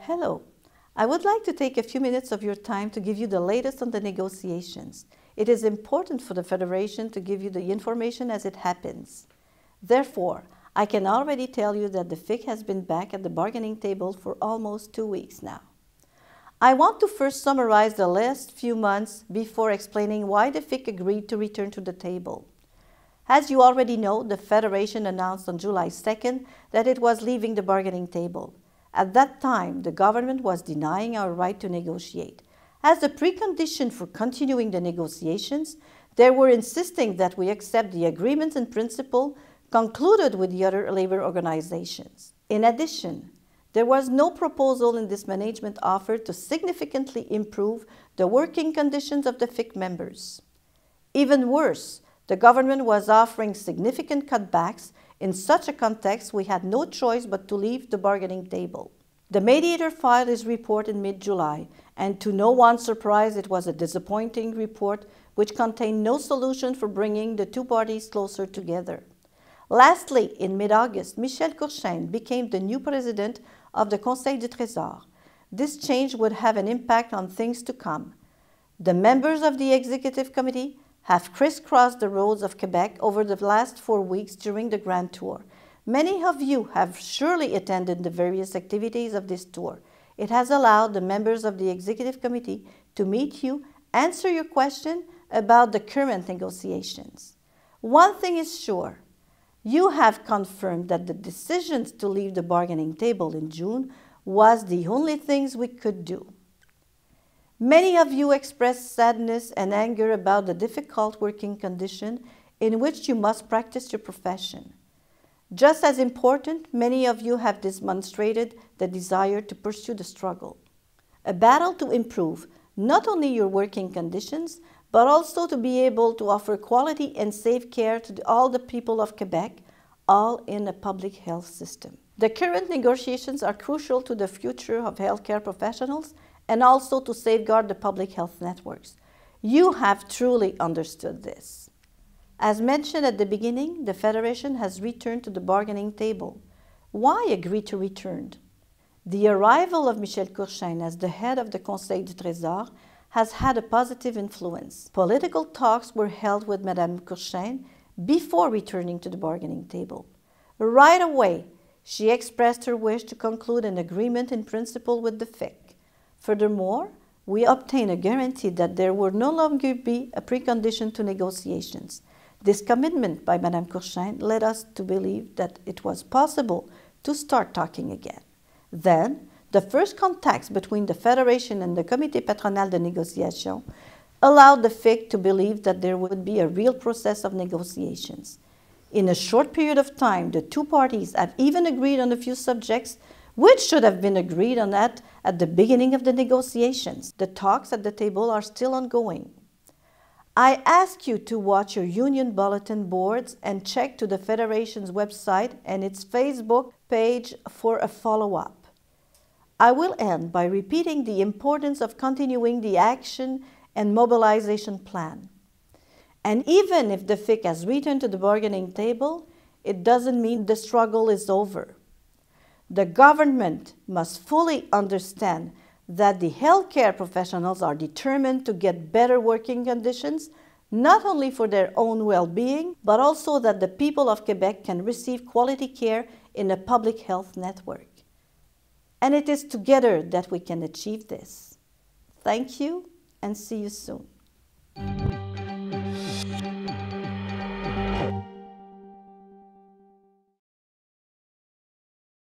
Hello. I would like to take a few minutes of your time to give you the latest on the negotiations. It is important for the Federation to give you the information as it happens. Therefore, I can already tell you that the FIQ has been back at the bargaining table for almost 2 weeks now. I want to first summarize the last few months before explaining why the FIQ agreed to return to the table. As you already know, the Federation announced on July 2nd that it was leaving the bargaining table. At that time, the government was denying our right to negotiate. As a precondition for continuing the negotiations, they were insisting that we accept the agreements in principle concluded with the other labor organizations. In addition, there was no proposal in this management offer to significantly improve the working conditions of the FIQ members. Even worse, the government was offering significant cutbacks. In such a context, we had no choice but to leave the bargaining table. The mediator filed his report in mid-July, and to no one's surprise, it was a disappointing report which contained no solution for bringing the two parties closer together. Lastly, in mid-August, Michèle Boisclair became the new president of the Conseil du Trésor. This change would have an impact on things to come. The members of the executive committee have crisscrossed the roads of Quebec over the last 4 weeks during the Grand Tour. Many of you have surely attended the various activities of this tour. It has allowed the members of the executive committee to meet you, answer your question about the current negotiations. One thing is sure, you have confirmed that the decisions to leave the bargaining table in June was the only things we could do. Many of you expressed sadness and anger about the difficult working condition in which you must practice your profession. Just as important, many of you have demonstrated the desire to pursue the struggle. A battle to improve not only your working conditions, but also to be able to offer quality and safe care to all the people of Quebec, all in a public health system. The current negotiations are crucial to the future of healthcare professionals and also to safeguard the public health networks. You have truly understood this. As mentioned at the beginning, the Federation has returned to the bargaining table. Why agree to return? The arrival of Michèle Boisclair as the head of the Conseil du Trésor has had a positive influence. Political talks were held with Madame Boisclair before returning to the bargaining table. Right away, she expressed her wish to conclude an agreement in principle with the FIQ. Furthermore, we obtained a guarantee that there would no longer be a precondition to negotiations. This commitment by Madame Boisclair led us to believe that it was possible to start talking again. Then, the first contacts between the Federation and the Comité Patronal de Négociation allowed the FIQ to believe that there would be a real process of negotiations. In a short period of time, the two parties have even agreed on a few subjects which should have been agreed on at the beginning of the negotiations. The talks at the table are still ongoing. I ask you to watch your union bulletin boards and check to the Federation's website and its Facebook page for a follow-up. I will end by repeating the importance of continuing the action and mobilization plan. And even if the FIQ has returned to the bargaining table, it doesn't mean the struggle is over. The government must fully understand that the healthcare professionals are determined to get better working conditions, not only for their own well-being, but also that the people of Quebec can receive quality care in a public health network. And it is together that we can achieve this. Thank you, and see you soon.